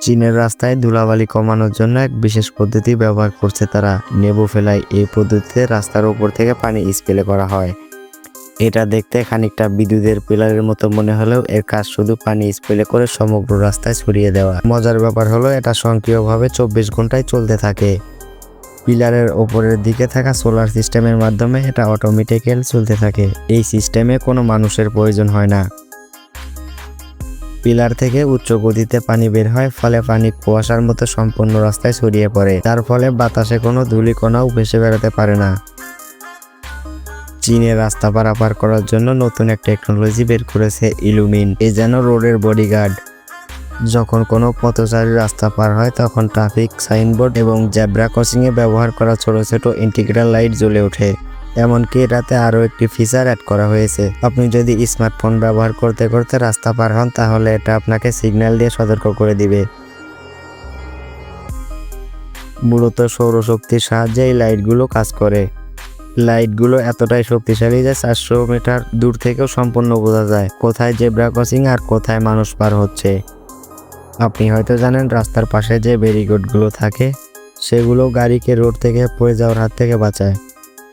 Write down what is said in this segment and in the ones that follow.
চীনের রাস্তায় ধুলাবালি কমানোর জন্য এক বিশেষ পদ্ধতি ব্যবহার করছে তারা, নেবু ফেলাই। এই পদ্ধতিতে রাস্তার উপর থেকে পানি স্প্রে করা হয়। এটা দেখতে খানিকটা বিদ্যুতের পিলারের মতো মনে হলেও এর কাজ শুধু পানি স্প্রে করে সমগ্র রাস্তায় ছড়িয়ে দেওয়া। মজার ব্যাপার হলো এটা স্বয়ংক্রিয়ভাবে 24 ঘন্টায় চলতে থাকে। পিলারের ওপরের দিকে থাকা সোলার সিস্টেমের মাধ্যমে এটা অটোমেটিক্যালি চলতে থাকে। এই সিস্টেমে কোনো মানুষের প্রয়োজন হয় না। পিলার থেকে উচ্চ গতিতে পানি বের হয়, ফলে পানি কুয়াশার মতো সম্পূর্ণ রাস্তায় ছড়িয়ে পড়ে। তার ফলে বাতাসে কোনো ধূলিকণাও ভেসে বেড়াতে পারে না। চীনে রাস্তা পারাপার করার জন্য নতুন এক টেকনোলজি বের করেছে ইলুমিন। এ যেন রোডের বডিগার্ড। যখন কোনো পথচারী রাস্তা পার হয় তখন ট্রাফিক সাইনবোর্ড এবং জেব্রা ক্রসিংয়ে ব্যবহার করা ছোট ছোট ইন্টিগ্রাল লাইট জ্বলে ওঠে। এমনকি এটাতে আরও একটি ফিচার অ্যাড করা হয়েছে। আপনি যদি স্মার্টফোন ব্যবহার করতে করতে রাস্তা পার হন তাহলে এটা আপনাকে সিগন্যাল দিয়ে সতর্ক করে দিবে। মূলত সৌরশক্তির সাহায্যে এই লাইটগুলো কাজ করে। লাইটগুলো এতটাই শক্তিশালী যে 400 মিটার দূর থেকেও সম্পূর্ণ বোঝা যায় কোথায় জেব্রা ক্রসিং আর কোথায় মানুষ পার হচ্ছে। আপনি হয়তো জানেন রাস্তার পাশে যে ব্যারিকেডগুলো থাকে সেগুলো গাড়িকে রোড থেকে পড়ে যাওয়ার হাত থেকে বাঁচায়।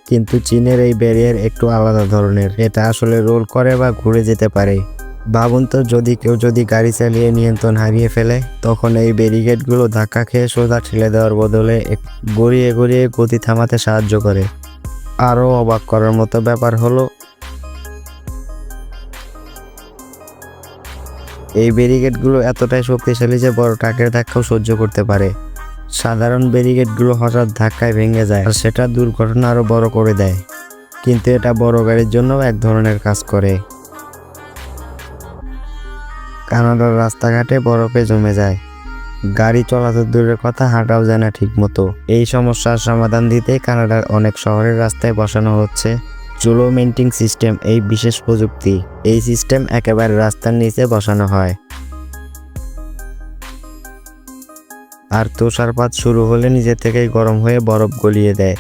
কিন্তু চীনের এই ব্যারিয়ার একটু আলাদা ধরনের। এটা আসলে রোল করে বা ঘুরে যেতে পারে। ভাবুন তো, কেউ যদি গাড়ি চালিয়ে নিয়ন্ত্রণ হারিয়ে ফেলে, তখন এই ব্যারিকেডগুলো ধাক্কা খেয়ে সোজা ঠেলে দেওয়ার বদলে গড়িয়ে গড়িয়ে গতি থামাতে সাহায্য করে। আরও অবাক করার মতো ব্যাপার হলো এই ব্যারিকেডগুলো এতটাই শক্তিশালী যে বড় ট্রাকের ধাক্কাও সহ্য করতে পারে। সাধারণ ব্যারিকেডগুলো হঠাৎ ধাক্কায় ভেঙে যায় আর সেটা দুর্ঘটনা আরও বড় করে দেয়। কিন্তু এটা বড় গাড়ির জন্য এক ধরনের কাজ করে। কানাডার রাস্তাঘাটে বরফে জমে যায়, গাড়ি চলাচল দূরের কথা, হাঁটাও যায় না ঠিক মতো। এই সমস্যার সমাধান দিতে কানাডার অনেক শহরের রাস্তায় বসানো হচ্ছে জুলোমেন্টিং সিস্টেম। এই বিশেষ প্রযুক্তি, এই সিস্টেম একেবারে রাস্তার নিচে বসানো হয়। আর তুষারপাত শুরু হলে নিজে থেকেই গরম হয়ে বরফ গলিয়ে দেয়।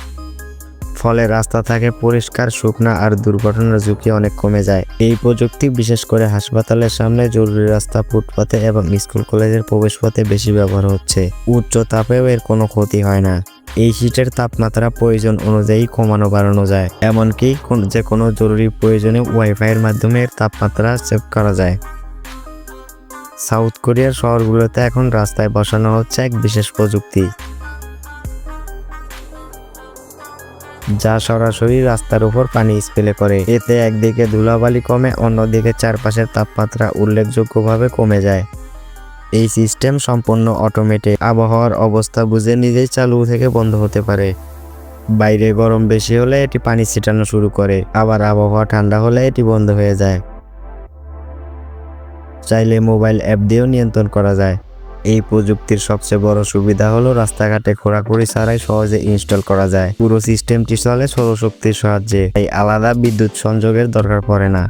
ফলে রাস্তা থাকে পরিষ্কার, শুকনা আর দুর্ঘটনার ঝুঁকি অনেক কমে যায়। এই প্রযুক্তি বিশেষ করে হাসপাতালের সামনে, জরুরি রাস্তা, ফুটপাতে এবং স্কুল কলেজের প্রবেশপথে বেশি ব্যবহার হচ্ছে। উচ্চ তাপেও এর কোনো ক্ষতি হয় না। এই শীটের তাপমাত্রা প্রয়োজন অনুযায়ী কমানো বাড়ানো যায়। এমনকি যে কোনো জরুরি প্রয়োজনে ওয়াইফাইয়ের মাধ্যমে এর তাপমাত্রা সেভ করা যায়। সাউথ কোরিয়ার শহরগুলোতে এখন রাস্তায় বসানো হচ্ছে এক বিশেষ প্রযুক্তি, যা সরাসরি রাস্তার উপর পানি স্প্রে করে। এতে একদিকে ধুলাবালি কমে, অন্যদিকে চারপাশের তাপমাত্রা উল্লেখযোগ্যভাবে কমে যায়। এই সিস্টেম সম্পূর্ণ অটোমেটিক। আবহাওয়ার অবস্থা বুঝে নিজেই চালু থেকে বন্ধ হতে পারে। বাইরে গরম বেশি হলে এটি পানি ছিটানো শুরু করে, আবার আবহাওয়া ঠান্ডা হলে এটি বন্ধ হয়ে যায়। চাইলে মোবাইল অ্যাপ দিয়েও নিয়ন্ত্রণ করা যায়। এই প্রযুক্তির সবচেয়ে বড় সুবিধা হলো রাস্তাঘাটে খোঁড়াখুড়ি ছাড়াই সহজে ইনস্টল করা যায়। পুরো সিস্টেমটি চলে সৌরশক্তির সাহায্যে, তাই আলাদা বিদ্যুৎ সংযোগের দরকার পড়ে না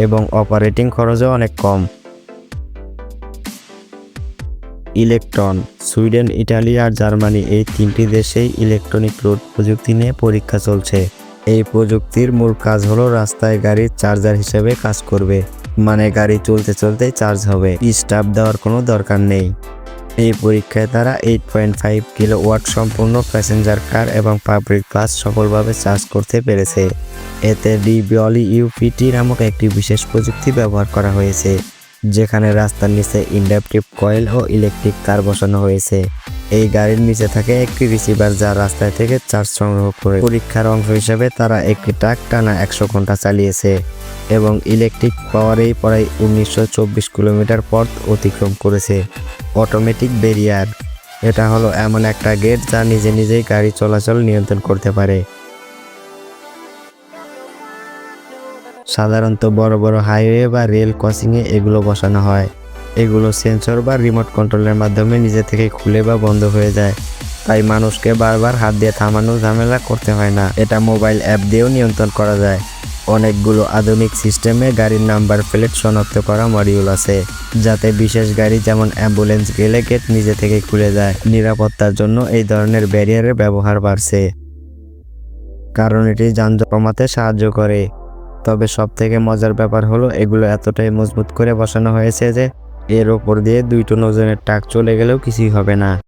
এবং অপারেটিং খরচও অনেক কম। ইলেকট্রন, সুইডেন, ইটালি আর জার্মানি, এই তিনটি দেশেই ইলেকট্রনিক রোড প্রযুক্তি নিয়ে পরীক্ষা চলছে। এই প্রযুক্তির মূল কাজ হলো রাস্তায় গাড়ির চার্জার হিসেবে কাজ করবে। মানে গাড়ি চলতে চলতেই চার্জ হবে, স্টাফ দেওয়ার কোনো দরকার নেই। এই পরীক্ষায় তারা 8.5 কিলোওয়াট সম্পূর্ণ প্যাসেঞ্জার কার এবং পাবলিক বাস সফলভাবে চার্জ করতে পেরেছে। এতে DWLUPT নামক একটি বিশেষ প্রযুক্তি ব্যবহার করা হয়েছে, যেখানে রাস্তার নিচে ইন্ডাকটিভ কয়েল ও ইলেকট্রিক তার বসানো হয়েছে। এই গাড়ির নিচে থাকে একটি রিসিভার যা রাস্তায় থেকে চার্জ সংগ্রহ করে। পরীক্ষার অংশ হিসেবে তারা একটি ট্রাক টানা 100 ঘন্টা চালিয়েছে এবং ইলেকট্রিক পাওয়ারেই প্রায় 1924 কিলোমিটার পথ অতিক্রম করেছে। অটোমেটিক ব্যারিয়ার, এটা হলো এমন একটা গেট যা নিজে নিজেই গাড়ি চলাচল নিয়ন্ত্রণ করতে পারে। সাধারণত বড় বড় হাইওয়ে বা রেল ক্রসিংয়ে এগুলো বসানো হয়। এগুলো সেন্সর বা রিমোট কন্ট্রোলের মাধ্যমে নিজে থেকে খুলে বা বন্ধ হয়ে যায়, তাই মানুষকে বারবার হাত দিয়ে থামানোর ঝামেলা করতে হয় না। এটা মোবাইল অ্যাপ দিয়েও নিয়ন্ত্রণ করা যায়। অনেকগুলো আধুনিক সিস্টেমে গাড়ির নাম্বার প্লেট শনাক্ত করা মডিউল আছে, যাতে বিশেষ গাড়ি যেমন অ্যাম্বুলেন্স গেলে গেট নিজে থেকে খুলে যায়। নিরাপত্তার জন্য এই ধরনের ব্যারিয়ারের ব্যবহার বাড়ছে, কারণ এটি যানজট কমাতে সাহায্য করে। তবে সবথেকে মজার ব্যাপার হলো এগুলো এতটাই মজবুত করে বসানো হয়েছে যে এর ওপর দিয়ে 2 টন ওজনের ট্রাক চলে গেলেও কিছুই হবে না।